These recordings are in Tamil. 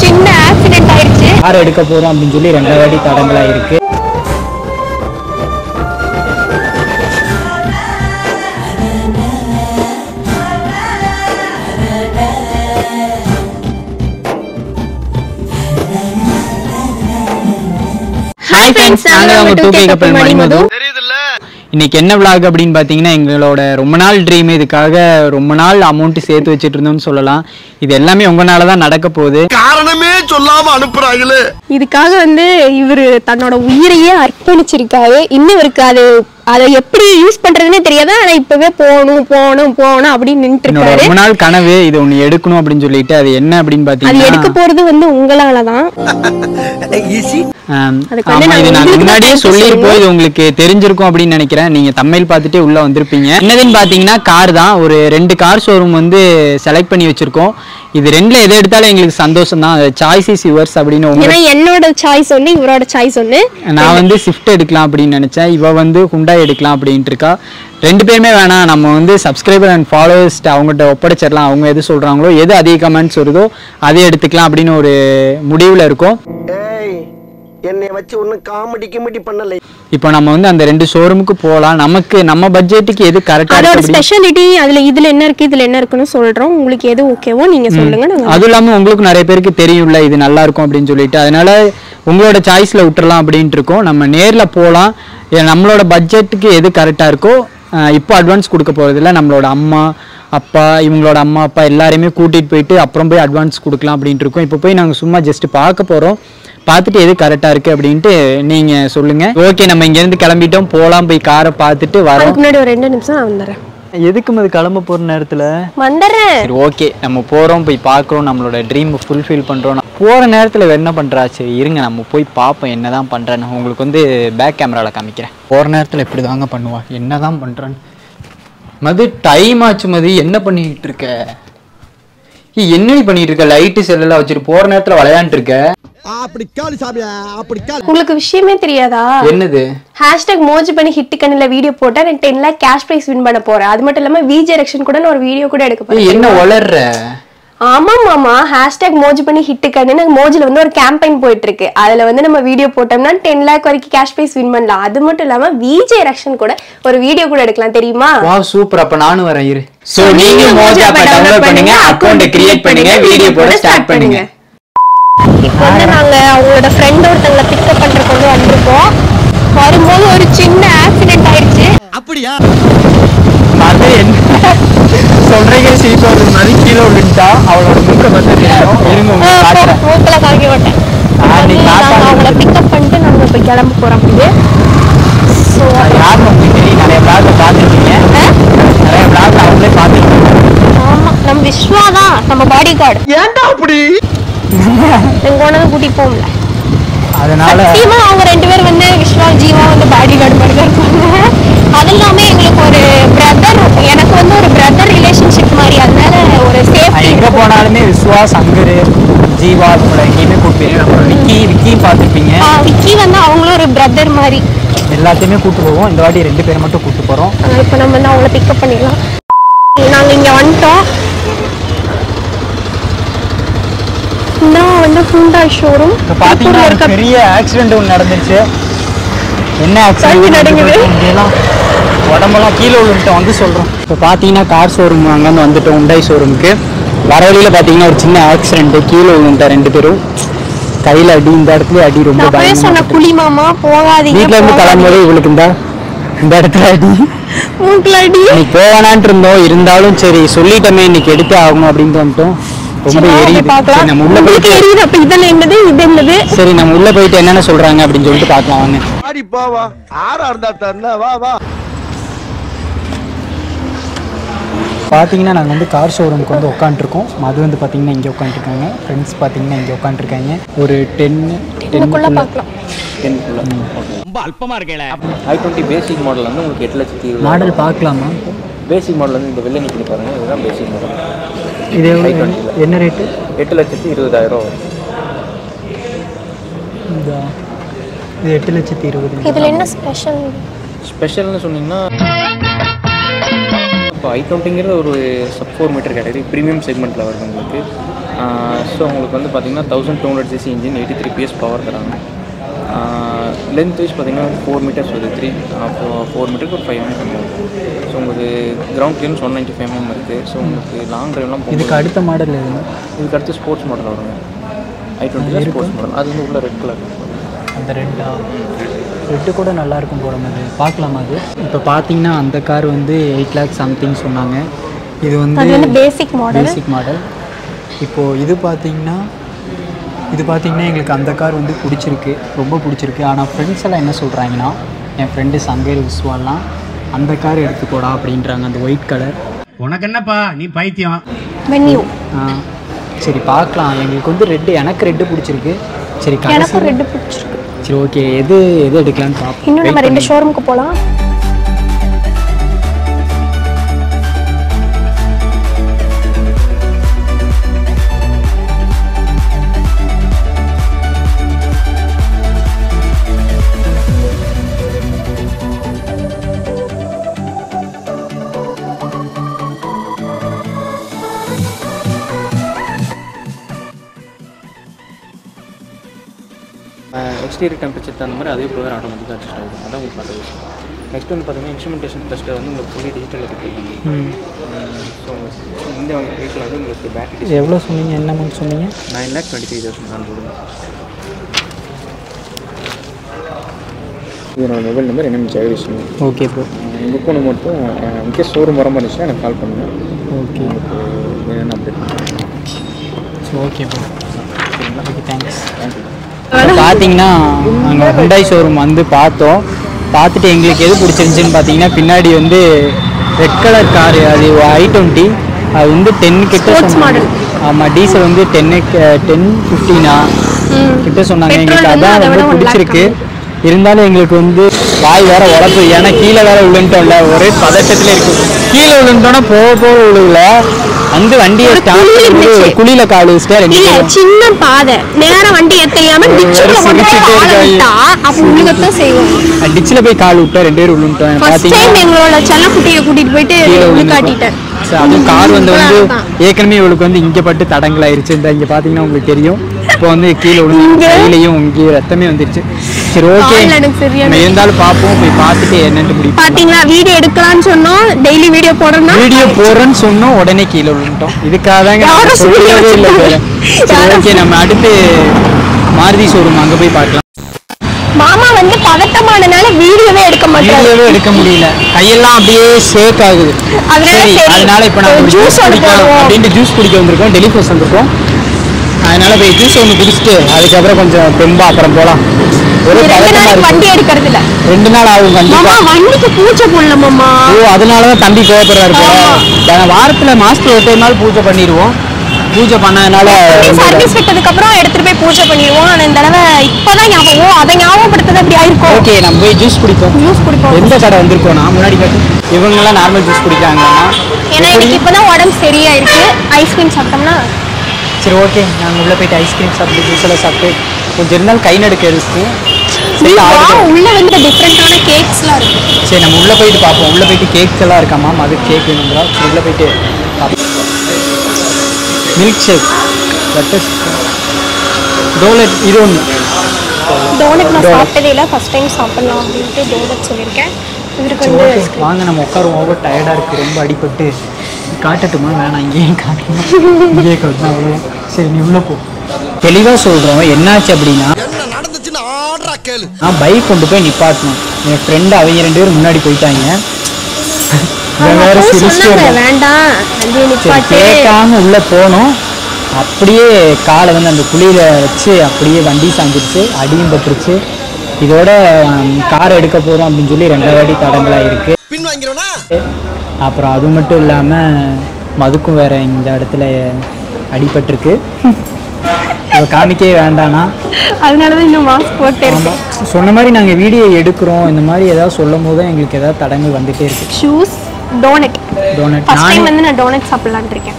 சின்ன ஆக்சிடென்ட் ஆயிடுச்சு. கார் எடுக்க போறோம் அப்படின்னு சொல்லி 2 அடி தடங்களா இருக்கு. ஹாய் ஃப்ரெண்ட்ஸ், நாங்க உங்க 2K கப்பல் மணிமது. இன்னைக்கு என்ன vlog அப்படின்னு பாத்தீங்கன்னா, எங்களோட ரொம்ப நாள் ட்ரீம், இதுக்காக ரொம்ப நாள் அமௌண்ட் சேர்த்து வச்சிட்டு இருந்தோம்னு சொல்லலாம். இது எல்லாமே உங்களால தான் நடக்க போகுது. காரணமே சொல்லாம அனுப்புறாங்களே. இதுக்காக இவரு தன்னோட உயிரையே அர்ப்பணிச்சிருக்காரு. இன்னும் இருக்கு அதை எப்படி யூஸ் பண்றதுன்னே தெரியாது. ஆனா இப்பவே போகணும் போகணும் போகணும் அப்படின்னு நின்றுட்டு இருக்காரு. ரொம்ப நாள் கனவு இது ஒண்ணு எடுக்கணும் அப்படின்னு சொல்லிட்டு, அது என்ன அப்படின்னு பாத்தீங்கன்னா, அது எடுக்க போறது உங்களாலதான். முன்னாடியே சொல்லிருப்போம், இது உங்களுக்கு தெரிஞ்சிருக்கும் அப்படின்னு நினைக்கிறேன். நீங்க தம்மையில் பார்த்துட்டே உள்ள வந்திருப்பீங்க. என்னதுன்னு பாத்தீங்கன்னா கார் தான். ஒரு 2 கார் ஷோரூம் செலக்ட் பண்ணி வச்சிருக்கோம். இது 2ல எது எடுத்தாலும் எங்களுக்கு சந்தோஷம் தான். சாய்ஸ் இஸ் யுவர்ஸ் அப்படின்னு. என்னோட சாய்ஸ் ஒண்ணு, இவரோட சாய்ஸ் ஒண்ணு. நான் ஸ்விஃப்ட் எடுக்கலாம் அப்படின்னு நினைச்சேன். இவ ஹுண்டாய் எடுக்கலாம் அப்படின்ட்டு இருக்கா. 2 பேருமே வேணாம், நம்ம சப்ஸ்கிரைபர் அண்ட் ஃபாலோவர்ஸ் அவங்ககிட்ட ஒப்படைச்சிடலாம். அவங்க எது சொல்றாங்களோ, எது அதிக கமெண்ட்ஸ் வருதோ அதை எடுத்துக்கலாம் அப்படின்னு ஒரு முடிவுல இருக்கோம். என்னை வச்சு ஒன்னும் காமெடி பண்ணல. இப்போ நம்ம அந்த 2 ஷோரூமுக்கு போகலாம். நமக்கு நம்ம பட்ஜெட்டுக்கு எது கரெக்டா இருக்கு, அதோட ஸ்பெஷாலிட்டி இதுல என்ன இருக்கு, இதுல என்ன இருக்குன்னு சொல்றோம். உங்களுக்கு எது ஓகேவோ நீங்க சொல்லுங்க. அதுவும் இல்லாம உங்களுக்கு நிறைய பேருக்கு தெரியும்ல இது நல்லா இருக்கும் அப்படின்னு சொல்லிட்டு, அதனால உங்களோட சாய்ஸ்ல விட்டுறலாம் அப்படின்ட்டு இருக்கோம். நம்ம நேர்ல போகலாம். நம்மளோட பட்ஜெட்டுக்கு எது கரெக்டா இருக்கோ. இப்போ அட்வான்ஸ் கொடுக்க போறது இல்லை. நம்மளோட அம்மா அப்பா, இவங்களோட அம்மா அப்பா எல்லாரையுமே கூட்டிட்டு போயிட்டு அப்புறம் போய் அட்வான்ஸ் கொடுக்கலாம் அப்படின்ட்டு இருக்கோம். இப்போ போய் நாங்கள் சும்மா ஜஸ்ட் பார்க்க போறோம். பார்த்துட்டு எது கரெக்டா இருக்கு அப்படின்ட்டு நீங்க சொல்லுங்க. ஓகே, நம்ம இங்க இருந்து கிளம்பிட்டோம். போலாம், போய் காரை பார்த்துட்டு வரோம். முன்னாடி ஒரு 2 நிமிஷம் நான் வந்துடுறேன். எதுக்கும் அது கிளம்ப போற நேரத்துல வந்துடுறேன். சரி, ஓகே, நம்ம போறோம், போய் பார்க்குறோம், நம்மளோட ட்ரீம் ஃபுல்ஃபில் பண்றோம். போற நேரத்துல என்ன பண்றா, சரி இருங்க நம்ம போய் பார்ப்போம் என்னதான் பண்றேன்னு. உங்களுக்கு பேக் கேமரால காமிக்கிறேன். போற நேரத்துல இப்படி தாங்க பண்ணுவா, என்னதான் பண்றான்னு. மது டைம் ஆச்சு. மது என்ன பண்ணிட்டு இருக்க? என்னடி பண்ணிட்டு இருக்க? லைட்டு செல்லெல்லாம் வச்சுட்டு போற நேரத்துல விளையாண்டு இருக்க. உங்களுக்கு விஷயமே தெரியாதா? என்னது? #மோஜி பண்ணி ஹிட் கண்ணில வீடியோ போட்டா நான் 10 lakh கேஷ் பிரைஸ் வின் பண்ண போறேன். அது மட்டும் இல்லாம விஜே ரெக்ஷன் கூட ஒரு வீடியோ கூட எடுக்க போறேன். என்ன வளர்ற? ஆமா மாமா, #மோஜி பண்ணி ஹிட் கண்ணு மோஜில ஒரு கேம்பெயின் போயிட்டு இருக்கு. அதுல நம்ம வீடியோ போட்டோம்னா 10 lakh வரைக்கும் கேஷ் பிரைஸ் வின் பண்ணலாம். அது மட்டும் இல்லாம விஜே ரெக்ஷன் கூட ஒரு வீடியோ கூட எடுக்கலாம், தெரியுமா? Wow, super. அப்ப நானும் வரேன் இரு. சோ நீங்க மோஜி ஆப் டவுன்லோட் பண்ணுங்க, அக்கவுண்ட் கிரியேட் பண்ணுங்க, வீடியோ போட ஸ்டார்ட் பண்ணுங்க. இப்போ நாங்க அவங்களோட ஃப்ரெண்ட் ஒருத்தங்களை பிக்கப் பண்றதுக்கு வந்திருக்கோம். வரும்போது ஒரு சின்ன ஆக்சிடென்ட் ஆயிடுச்சு. அப்படியா? அது என்ன சொல்றீங்க? சீக்கிரம் மாதிரி கீழே விழுந்துட்டா. அவளோட மூக்க இருங்க, மூக்கல காய்க்க மாட்டேன். அவங்கள பிக்கப் பண்ணிட்டு நாங்க இப்போ கிளம்ப போறோம். அப்படியே யாருன்னு உங்களுக்கு தெரியும், நிறைய பிளாக்ல பார்த்துருக்கீங்க. நிறைய பிளாக்ல அவங்களே பார்த்துருக்கீங்க. ஆமா, நம்ம விஸ்வா தான் நம்ம பாடி கார்டு. ஏன்டா அப்படி எங்க ஒண்ணு கூட்டிட்டு போகல. அதனால அவங்க 2 பேர் விஸ்வா ஜீவா பாடி கார்டு மாதிரி தான் இருப்பாங்க. அது இல்லாம எங்களுக்கு ஒரு பிரதர், எனக்கு ஒரு பிரதர் ரிலேஷன்ஷிப் மாதிரி. அதனால ஒரு சேஃப்டி. எங்க போனாலுமே விஸ்வா, சங்கர், ஜீவா இவங்களை எங்கேயுமே கூப்பிட்டு, அப்புறம் விக்கி பார்த்துருப்பீங்க. விக்கி அவங்களும் ஒரு பிரதர் மாதிரி. எல்லாத்தையுமே கூப்பிட்டு போவோம். இந்த வாட்டி 2 பேர் மட்டும் கூப்பிட்டு போறோம். இப்போ நம்ம அவங்கள பிக்கப் பண்ணிடலாம். நாங்க இங்க வந்துட்டோம். நான் ஹுண்டாய் ஷோரூம். இப்போ பாத்தீங்கன்னா ஒரு பெரிய ஆக்சிடென்ட் ஒன்று நடந்துருச்சு. என்ன ஆக்சிடென்ட் நடக்குது? உடம்பெல்லாம் கீழே விழுந்துட்டோம் சொல்றோம். இப்போ பாத்தீங்கன்னா கார் ஷோரூம் அங்கேருந்து வந்துட்டோம், ஹுண்டாய் ஷோரூமுக்கு. வர வழியில பாத்தீங்கன்னா ஒரு சின்ன ஆக்சிடென்ட், கீழே விழுந்துட்டா 2 பேரும். கையில அடி, இந்த இடத்துல அடி. ரொம்ப பயமா. புலி மாமா போகாதீங்க. வீட்டுல இருந்து கிளம்பும்போது இவளுக்கு இந்த இடத்துல அடி, மூக்குல அடி. இன்னைக்கு போவானான் இருந்தோம், இருந்தாலும் சரி சொல்லிட்டோமே இன்னைக்கு எடுத்து ஆகணும் அப்படின்னு வந்துட்டோம். ரொம்ப எரியுது. நம்ம உள்ள போயிட்டு சரி நம்ம உள்ள போயிட்டு என்னென்ன சொல்றாங்க அப்படின்னு சொல்லிட்டு பார்க்கலாம் வாங்க. பார்த்தீங்கன்னா நாங்கள் கார் ஷோரூமுக்கு உட்காந்துருக்கோம். மது பார்த்தீங்கன்னா இங்கே உட்காந்துருக்காங்க. ஃப்ரெண்ட்ஸ் பார்த்தீங்கன்னா இங்கே உட்காந்துருக்காங்க. ஒரு 10 பார்க்கலாம். ரொம்ப அல்பமா இருக்கேல. i20 பேசிக் மாடல் உங்களுக்கு 8,20,000 மாடல் பார்க்கலாமா? பேசிக் மாடல் இந்த வெள்ளை நிற்கிது பாருங்க, இதுதான் பேசிக் மாடல். இது என்ன ரேட்டு? 8,20,000 இது 8,20,000. இதுல என்ன ஸ்பெஷல்னு சொன்னீங்கன்னா, இப்போ i20ங்கிறது ஒரு sub 4 மீட்டர் கேட்டகரி ப்ரீமியம் செக்மெண்ட்டில் வருது உங்களுக்கு. ஸோ உங்களுக்கு வந்து பார்த்தீங்கன்னா 1200cc இன்ஜின் 83 PS பவர் தராங்க. லென்த் வைஸ் பார்த்தீங்கன்னா 4 மீட்டர்ஸ் வருது. 4 மீட்டருக்கு ஒரு 5 mm இருக்கும். ஸோ உங்களுக்கு கிரவுண்ட் கிளியரன்ஸ் 195 mm இருக்குது. ஸோ உங்களுக்கு லாங் ட்ரைவ்லாம் இதுக்கு அடுத்த மாடல் எதுனா? இதுக்கு அடுத்து ஸ்போர்ட்ஸ் மாடல் வருங்க. i20 sports model. அது வந்து உள்ள ரெட் கலர். அந்த ரெட்டு கூட நல்லாயிருக்கும் போகிற மாதிரி பார்க்கலாமா? அது இப்போ பார்த்தீங்கன்னா அந்த கார் வந்து 8 lakh சம்திங் சொன்னாங்க. இது வந்து பேசிக் மாடல். இப்போது இது பார்த்தீங்கன்னா எங்களுக்கு அந்த கார் வந்து பிடிச்சிருக்கு, ரொம்ப பிடிச்சிருக்கு. ஆனால் ஃப்ரெண்ட்ஸ் எல்லாம் என்ன சொல்கிறாங்கன்னா, என் ஃப்ரெண்டு சங்கர் விஸ்வாலாம் அந்த கார் எடுத்துக்கோடா அப்படின்றாங்க, அந்த ஒயிட் கலர். உனக்கு என்னப்பா நீ பைத்தியம். சரி பார்க்கலாம். எங்களுக்கு வந்து எனக்கு ரெட்டு பிடிச்சிருக்கு. சரி எனக்கு ரெட்டு பிடிச்சிருக்கு. சரி ஓகே, எது எடுக்கலான்னு பார்ப்போம். இன்னும் நம்ம 2 ஷோரூமுக்கு போகலாம். எக்ஸ்டீரியர் டெம்பரேச்சர் தகுந்த மாதிரி அதே ப்ரோக்ராம் ஆட்டோமேட்டிக்காக அட்ஜஸ்ட் ஆகும். அதான் உங்களுக்கு பார்த்த விஷயம். நெக்ஸ்ட் வந்து பார்த்தீங்கன்னா இன்ஸ்ட்ருமெண்டேஷன் டெஸ்ட்டை வந்து உங்களுக்கு ஃபுல்லி டிஜிட்டலில் கொடுத்துருக்காங்க. ஸோ இந்த வெஹிக்கிள் வந்து உங்களுக்கு பேட்டரி எவ்வளோ சொன்னீங்க? என்ன அமௌண்ட் சொன்னீங்க? 9,23,000 தான் போடுங்க. இது என்னோட மொபைல் நம்பர் என்ன ஜெகதீஷ். Okay bro. புக் பண்ண மட்டும் இன்கேஸ் ஷோரூம் வர மாதிரி இருந்துச்சுன்னா எனக்கு கால் பண்ணுங்கள். ஓகே, உங்களுக்கு என்னென்ன அப்டேட் பண்ணுறேன். So okay bro. சரிங்களா? Okay, thanks. பார்த்தீங்கன்னா நாங்கள் ஹுண்டாய் ஷோரூம் வந்து பார்த்துட்டு எங்களுக்கு எது பிடிச்சிருந்துச்சின்னு பார்த்தீங்கன்னா, பின்னாடி வந்து ரெட் கலர் காரு, அது i20, அது வந்து 10 கிட்ட சொன்னாங்க. ஆமாம், டீசல் வந்து 10-15 கிட்ட சொன்னாங்க. எங்களுக்கு அதான் ரொம்ப பிடிச்சிருக்கு. இருந்தாலும் எங்களுக்கு வந்து வாய் வேற உழப்பு, ஏன்னா கீழே வேற விழுந்துட்டோம்ல, ஒரே பதட்டத்தில் இருக்கு. கீழே விழுந்தோன்னா போக விழுகல, வந்து வண்டியை ஸ்டார்ட் குழியில கால் வச்சுட்டேன். சின்ன பாதை நேரம் வண்டி தெரியாம டிச்சில் போய் கால் விட்டேன், 2 பேர் விழுந்துட்டோம். எங்களோட செல்லக்குட்டியை கூட்டிட்டு போயிட்டு காட்டிட்டேன். அதுவும் கார் வந்து ஏற்கனவே இவளுக்கு வந்து இங்கே பட்டு தடங்களாயிருச்சு. இந்த இங்கே பார்த்தீங்கன்னா உங்களுக்கு தெரியும். இப்போ வந்து கீழே விழுந்து கையிலையும் இங்கே ரத்தமே வந்துருச்சு. சரி ஓகே, இருந்தாலும் பார்ப்போம், போய் பார்த்துட்டு என்னன்னு முடியும். பார்த்தீங்களா, வீடியோ எடுக்கலாம்னு சொன்னோம், டெய்லி வீடியோ போடுறேன்னு சொன்னோம், உடனே கீழே விழுந்துட்டோம். இதுக்காக தாங்க சொல்லவே இல்லை. சரி ஓகே, நம்ம அடுத்து மாருதி ஷோரூம் அங்கே போய் பார்க்கலாம். மாமா வந்து பதட்டமானனால வீடியோவே எடுக்க முடியல, கையெல்லாம் அப்படியே ஷேக் ஆகுது. அதனால இப்போ நான் ஜூஸ் அப்படின்ட்டு ஜூஸ் குடிக்க வந்திருக்கோம், டெலிஃபோஸ் வந்திருக்கோம். அதனால போய் ஜூஸ் ஒன்று குடிச்சிட்டு அதுக்கப்புறம் கொஞ்சம் தெம்பா அப்புறம் போகலாம். வண்டி எடுக்கிறது இல்ல, 2 நாள் ஆகும் கண்டிப்பா. வண்டிக்கு பூஜை போடலாமா? ஓ, அதனாலதான் தம்பி கோவப்படுறாரு போல. வாரத்துல மாசத்துல ஒரு டைம் பூஜை பண்ணிடுவோம். பூஜை பண்ணதுனால சர்வீஸ் விட்டதுக்கு அப்புறம் எடுத்துட்டு போய் பூஜை பண்ணிடுவோம். ஆனா இந்த தடவை இப்பதான் ஞாபகம், அதை ஞாபகப்படுத்தது அப்படி ஆயிருக்கும். ஓகே, நம்ம போய் ஜூஸ் குடிப்போம். எந்த கடை வந்திருக்கோம்? நான் முன்னாடி இவங்க எல்லாம் நார்மல் ஜூஸ் குடிக்கிறாங்க. ஏன்னா எனக்கு இப்பதான் உடம்பு சரியா இருக்கு. ஐஸ்கிரீம் சாப்பிட்டோம்னா சரி ஓகே, நாங்கள் உள்ளே போயிட்டு ஐஸ்கிரீம் சாப்பிட்டு ஜூஸ் எல்லாம் சாப்பிட்டு கொஞ்சம் இருந்தாலும் கை நடுக்க இருக்கும். உள்ள வந்து டிஃப்ரெண்டான கேக்ஸ்லாம் இருக்கு. சரி, நம்ம உள்ளே போயிட்டு பார்ப்போம். உள்ளே போயிட்டு கேக்ஸ் எல்லாம் இருக்காமா, அது கேக் வேணுங்களா? உள்ளே போயிட்டு பார்ப்போம். மில்க் ஷேக், பட்டர் டோனட், இது ஒன்று. டோனட் நான் சாப்பிட்டதே இல்லை, ஃபர்ஸ்ட் டைம் சாப்பிடலாம் அப்படின்ட்டு டோனட் சொல்லியிருக்கேன். இவருக்கு வந்து வாங்க நம்ம உட்காருவோம். ஓவர் டயர்டாக இருக்குது, ரொம்ப அடிபட்டு. காட்டட்டுமா? வேணாம், இங்கேயும் காட்டணும், இங்கேயே காட்டணும். சரி, நீ உள்ளே போ. தெளிவாக சொல்கிறோம், என்னாச்சு அப்படின்னா, நான் பைக் கொண்டு போய் நிப்பாட்டணும். என் ஃப்ரெண்டு அவங்க 2 பேரும் முன்னாடி போயிட்டாங்க. கேட்காம உள்ளே போனோம். அப்படியே காலை வந்து அந்த குழியில் வச்சு அப்படியே வண்டி சாஞ்சிருச்சு, அடியும் பட்டுருச்சு. இதோட காரை எடுக்க போகிறோம் அப்படின்னு சொல்லி 2 வாட்டி தடங்களாக இருக்குது. அப்புறம் அது மட்டும் இல்லாமல் மதுக்கும் வேற இந்த இடத்துல அடிபட்டிருக்கு. இப்போ காமிக்கவே வேண்டானா, அதனாலதான் இன்னும் மாஸ்க் போட்டேன். சொன்ன மாதிரி நாங்கள் வீடியோ எடுக்கிறோம், இந்த மாதிரி ஏதாவது சொல்லும் போது தான் எங்களுக்கு ஏதாவது தடங்கள் வந்துட்டே இருக்கு. ஷூஸ், டோனட் ஃபர்ஸ்ட் டைம் வந்து நான் டோனட் சாப்பிடலான்னு இருக்கேன்.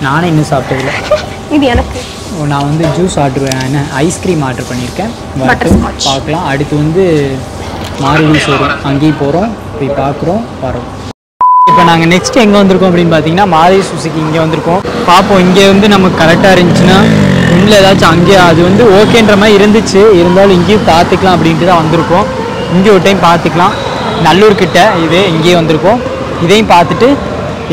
நானே இன்னும் சாப்பிட்டதில்லை. இது எனக்கு. நான் வந்து ஜூஸ் ஐஸ்கிரீம் ஆர்டர் பண்ணியிருக்கேன். பார்க்கலாம். அடுத்து வந்து மாருதி ஷோரூம் அங்கேயும் போகிறோம், போய் பார்க்குறோம், வரோம். இப்போ நாங்கள் நெக்ஸ்ட் எங்கே வந்திருக்கோம் அப்படின்னு பார்த்தீங்கன்னா மாருதி சுசுகி இங்கே வந்திருக்கோம். பார்ப்போம் இங்கே வந்து நமக்கு கரெக்டாக இருந்துச்சுன்னா இன்னும் ஏதாச்சும் அங்கேயே அது வந்து ஓகேன்ற மாதிரி இருந்துச்சு, இருந்தாலும் இங்கேயும் பார்த்துக்கலாம் அப்படின்ட்டு தான் வந்திருக்கோம். இங்கே ஒரு டைம் பார்த்துக்கலாம். நல்லூர்கிட்ட இது இங்கேயே வந்திருக்கோம். இதையும் பார்த்துட்டு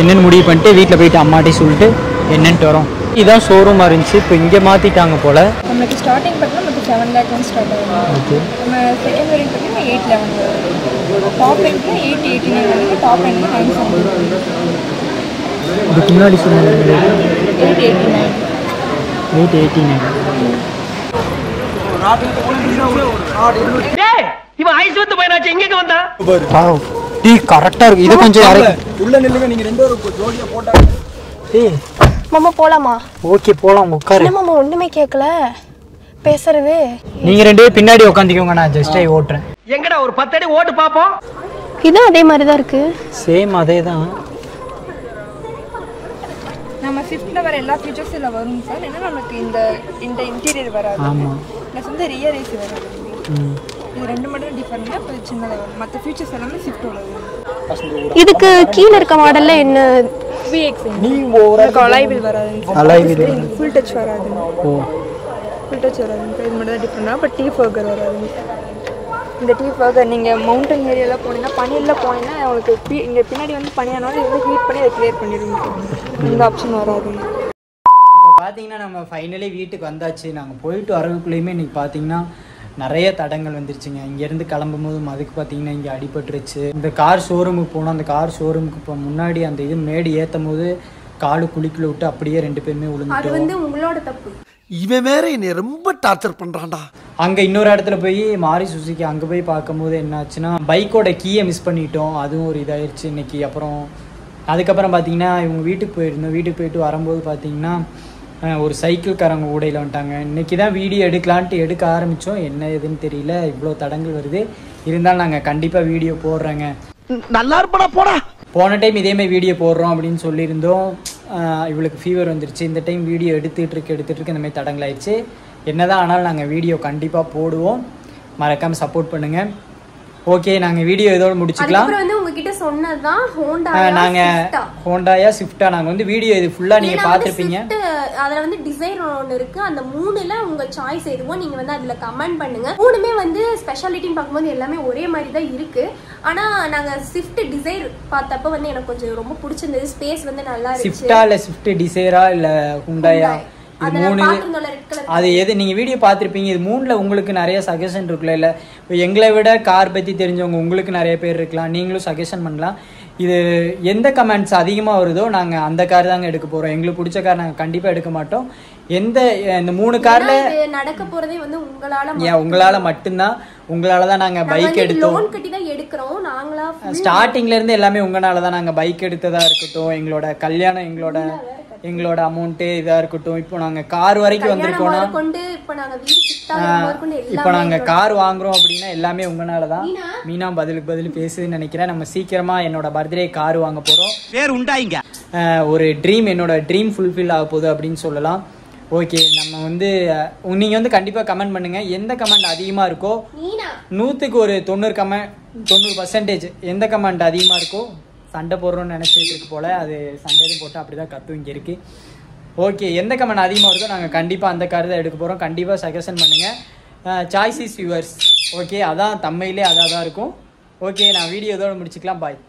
என்னென்னு முடிவு பண்ணிட்டு வீட்டில் போயிட்டு அம்மாட்டையும் சொல்லிட்டு என்னென்ட்டு வரோம். இதுதான் ஷோரூமாக இருந்துச்சு, இப்போ இங்கே மாற்றிட்டாங்க போல். நமக்கு ஸ்டார்டிங் பார்த்தீங்கன்னா நமக்கு 7 lakh வந்து ஸ்டார்ட் ஆகும். ஓகே, நம்ம செகண்ட் வேரியன்ட் பார்த்தீங்கன்னா 811 வரும். டாப் எண்டில் 889 வந்து டாப் எண்டில் 970. இதுக்கு முன்னாடி சொன்னது 889. 889. இவன் ஐஸ்வத்து பையனாச்சு எங்க வந்தா டீ கரெக்டாக இருக்கு. இது கொஞ்சம் உள்ள நில்லுங்க, நீங்க ரெண்டு பேரும் ஜோடியா போட்டா. ஏய் மாமா போலாமா? ஓகே போகலாம், உட்காரு. என்ன மாமா ஒண்ணுமே கேட்கல பேசுறது. நீங்கள் ரெண்டு பேரும் பின்னாடி உட்காந்துக்கோங்க, நான் ஜஸ்ட் ஓட்டுறேன். எங்கடா ஒரு 10 அடி ஓட்டு பாப்போம். இதுவும் அதே மாதிரி தான் இருக்கு. சேம் அதே தான். நம்ம ஸ்விஃப்ட்டில் வர எல்லா ஃபீச்சர்ஸும் இதில் வரும் சார். ஏன்னா நமக்கு இந்த இன்டீரியர் வராது. ஆமாம். ப்ளஸ் வந்து ரியர் ஏசி வராது. இது ரெண்டு மட்டும் டிஃபரெண்ட்டாக இப்போ சின்னதாக வரும். மற்ற ஃபீச்சர்ஸ் எல்லாமே ஸ்விஃப்ட்டோட வரும். இதுக்கு கீழே இருக்க மாடல்ல என்ன? விஎக்ஸ் அலைவில் வராது. அலைவில் ஃபுல் டச் வராது. ஓ ஃபுல் டச் வராது. இது மட்டும் தான் டிஃப்ரெண்டாக. இப்போ டீ ஃபர்கர் வராது. இந்த டீ ஃபர்கர் நீங்கள் மவுண்டன் ஏரியாவில் போனீங்கன்னா பனியில் போனீங்கன்னா உங்களுக்கு இங்கே பின்னாடி வந்து பனியானாலும் இது வந்து ஹீட் பண்ணி அதை கிளியர் பண்ணிடுங்க. இந்த ஆப்ஷன் வராது. இப்போ பார்த்தீங்கன்னா நம்ம ஃபைனலி வீட்டுக்கு வந்தாச்சு. நாங்கள் போயிட்டு வரதுக்குள்ளேயுமே இன்றைக்கி பார்த்தீங்கன்னா நிறைய தடங்கள் வந்துருச்சுங்க. இங்கேருந்து கிளம்பும் போதும் அதுக்கு பார்த்தீங்கன்னா இங்கே அடிபட்டுருச்சு. இந்த கார் ஷோரூமுக்கு போனோம். அந்த கார் ஷோரூமுக்கு இப்போ முன்னாடி அந்த இது மேடு ஏற்றும் போது காலு குளிக்குள்ள விட்டு அப்படியே 2 பேருமே விழுந்துட்டோம். உங்களோட தப்பு. இவன் வேற என்னை ரொம்ப டார்ச்சர் பண்றான்டா. அங்கே இன்னொரு இடத்துல போய் மாருதி சுசுகி அங்கே போய் பார்க்கும்போது என்னாச்சுன்னா பைக்கோட கீயை மிஸ் பண்ணிட்டோம். அதுவும் ஒரு இதாகிடுச்சு இன்னைக்கு. அப்புறம் அதுக்கப்புறம் பார்த்தீங்கன்னா இவங்க வீட்டுக்கு போயிருந்தோம். வீட்டுக்கு போயிட்டு வரும்போது பார்த்தீங்கன்னா ஒரு சைக்கிள்காரங்க ஊடையில் வந்துட்டாங்க. இன்றைக்கி தான் வீடியோ எடுக்கலான்ட்டு எடுக்க ஆரம்பித்தோம். என்ன எதுன்னு தெரியல, இவ்வளோ தடங்கள் வருது. இருந்தாலும் நாங்கள் கண்டிப்பாக வீடியோ போடுறோங்க. நல்லா இருப்படா போடா. போன டைம் இதேமாதிரி வீடியோ போடுறோம் அப்படின்னு சொல்லியிருந்தோம். இவளுக்கு ஃபீவர் வந்துருச்சு. இந்த டைம் வீடியோ எடுத்துகிட்டு இருக்கு இந்த மாதிரி தடங்களாயிடுச்சு. என்னதான் ஆனாலும் நாங்கள் வீடியோ கண்டிப்பாக போடுவோம். மறக்காமல் சப்போர்ட் பண்ணுங்கள். ஓகே, நாங்கள் வீடியோ இதோட முடிச்சுக்கலாம். வந்து உங்ககிட்ட சொன்னதுதான் நாங்கள் ஹோண்டாயா ஸ்விஃப்டா நாங்கள் வந்து வீடியோ இது ஃபுல்லாக நீங்கள் பார்த்துருப்பீங்க. அதில் வந்து டிசைன் ஒன்று இருக்கு. அந்த 3ல உங்க சாய்ஸ் எதுவோ நீங்க வந்து அதில் கமெண்ட் பண்ணுங்க. 3மே வந்து ஸ்பெஷாலிட்டின்னு பார்க்கும்போது எல்லாமே ஒரே மாதிரி தான் இருக்கு. ஆனா நாங்க ஸ்விஃப்ட் டிசைர் பார்த்தப்ப வந்து எனக்கு கொஞ்சம் ரொம்ப பிடிச்சிருந்தது. ஸ்பேஸ் வந்து நல்லா இருந்துச்சு. ஸ்விஃப்டா இல்லை ஸ்விஃப்ட் டிசைரா இல்லை ஹுண்டாயா, இது 3 அது எது நீங்கள் வீடியோ பார்த்துருப்பீங்க. இது 3ல் உங்களுக்கு நிறைய சஜஷன் இருக்குல்ல. இல்லை இப்போ எங்களை விட கார் பற்றி தெரிஞ்சவங்க உங்களுக்கு நிறைய பேர் இருக்கலாம். நீங்களும் சஜஷன் பண்ணலாம். இது எந்த கமெண்ட்ஸ் அதிகமாக வருதோ நாங்கள் அந்த கார் தாங்க எடுக்க போகிறோம். எங்களுக்கு பிடிச்ச கார் நாங்கள் கண்டிப்பாக எடுக்க மாட்டோம். இந்த 3 காரில் நடக்க போகிறதே வந்து உங்களால் மட்டும்தான். உங்களால தான் நாங்கள் பைக் எடுத்தோம். ஸ்டார்டிங்லேருந்து எல்லாமே உங்களால தான். நாங்கள் பைக் எடுத்ததாக இருக்கட்டும், எங்களோட கல்யாணம், எங்களோட அமௌண்ட்டு இதாக இருக்கட்டும், இப்போ நாங்கள் கார் வரைக்கும் வந்திருக்கோம்னா, இப்போ நாங்கள் கார் வாங்குறோம் அப்படின்னா எல்லாமே உங்களால தான். மீனா பதில் பேசுன்னு நினைக்கிறேன். நம்ம சீக்கிரமாக என்னோட பர்த்டே கார் வாங்க போகிறோம். பேர் உண்டாயிங்க. ஒரு ட்ரீம், என்னோட ட்ரீம் ஃபுல்ஃபில் ஆக போகுது அப்படின்னு சொல்லலாம். ஓகே, நம்ம வந்து நீங்கள் வந்து கண்டிப்பாக கமெண்ட் பண்ணுங்கள். எந்த கமெண்ட் அதிகமாக இருக்கோ 100க்கு ஒரு 90% எந்த கமெண்ட் அதிகமாக இருக்கோ சண்டை போடுறோன்னு நினச்சிட்டு இருக்கு போல். அது சண்டையும் போட்டு அப்படி தான் கற்று இங்கே இருக்குது. ஓகே, எந்த கமெண்ட் அதிகமாக இருக்கோ நாங்கள் கண்டிப்பாக அந்த கார் தான் எடுக்க போகிறோம். கண்டிப்பாக சஜஷன் பண்ணுங்கள். Choice is yours. ஓகே, அதான் தம்மையிலே அதாக தான் இருக்கும். ஓகே, நான் வீடியோ இதோட முடிச்சுக்கலாம். பாய்.